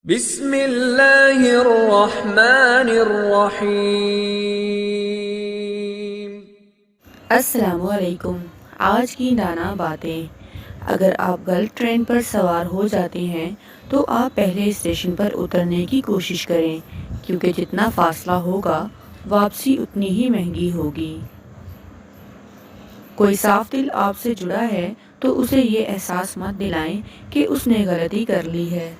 بسم اللہ الرحمن الرحیم۔ السلام علیکم۔ آج کی نانا باتیں۔ اگر آپ غلط ٹرین پر سوار ہو جاتے ہیں تو آپ پہلے اسٹیشن پر اترنے کی کوشش کریں، کیونکہ جتنا فاصلہ ہوگا واپسی اتنی ہی مہنگی ہوگی۔ کوئی صاف دل آپ سے جڑا ہے تو اسے یہ احساس مت دلائیں کہ اس نے غلطی کر لی ہے۔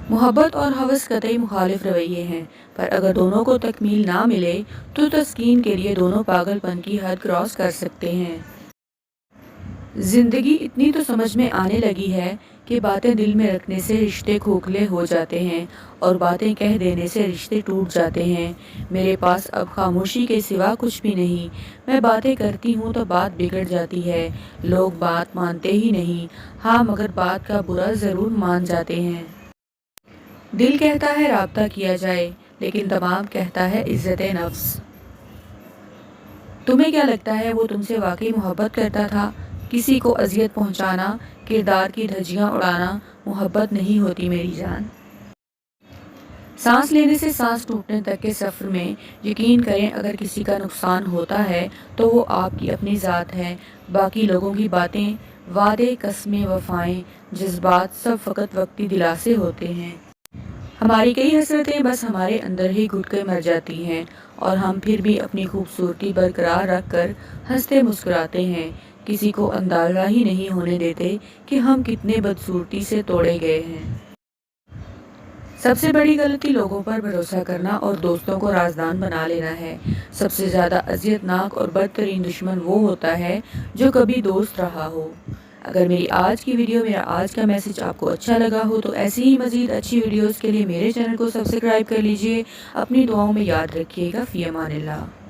محبت اور ہوس قطعی مخالف رویے ہیں، پر اگر دونوں کو تکمیل نہ ملے تو تسکین کے لیے دونوں پاگل پن کی حد کراس کر سکتے ہیں۔ زندگی اتنی تو سمجھ میں آنے لگی ہے کہ باتیں دل میں رکھنے سے رشتے کھوکھلے ہو جاتے ہیں اور باتیں کہہ دینے سے رشتے ٹوٹ جاتے ہیں۔ میرے پاس اب خاموشی کے سوا کچھ بھی نہیں۔ میں باتیں کرتی ہوں تو بات بگڑ جاتی ہے۔ لوگ بات مانتے ہی نہیں، ہاں مگر بات کا برا ضرور مان جاتے ہیں۔ دل کہتا ہے رابطہ کیا جائے، لیکن دماغ کہتا ہے عزت نفس۔ تمہیں کیا لگتا ہے وہ تم سے واقعی محبت کرتا تھا؟ کسی کو اذیت پہنچانا، کردار کی دھجیاں اڑانا محبت نہیں ہوتی میری جان۔ سانس لینے سے سانس ٹوٹنے تک کے سفر میں یقین کریں اگر کسی کا نقصان ہوتا ہے تو وہ آپ کی اپنی ذات ہے۔ باقی لوگوں کی باتیں، وعدے، قسمیں، وفائیں، جذبات سب فقط وقتی دلاسے ہوتے ہیں۔ ہماری کئی حسرتیں بس ہمارے اندر ہی گھٹ کے مر جاتی ہیں اور ہم پھر بھی اپنی خوبصورتی برقرار رکھ کر ہنستے مسکراتے ہیں، کسی کو اندازہ ہی نہیں ہونے دیتے کہ ہم کتنے بدصورتی سے توڑے گئے ہیں۔ سب سے بڑی غلطی لوگوں پر بھروسہ کرنا اور دوستوں کو رازدان بنا لینا ہے۔ سب سے زیادہ اذیت ناک اور بدترین دشمن وہ ہوتا ہے جو کبھی دوست رہا ہو۔ اگر میری آج کی ویڈیو، میرا آج کا میسج آپ کو اچھا لگا ہو تو ایسی ہی مزید اچھی ویڈیوز کے لیے میرے چینل کو سبسکرائب کر لیجئے۔ اپنی دعاؤں میں یاد رکھیے گا۔ فی امان اللہ۔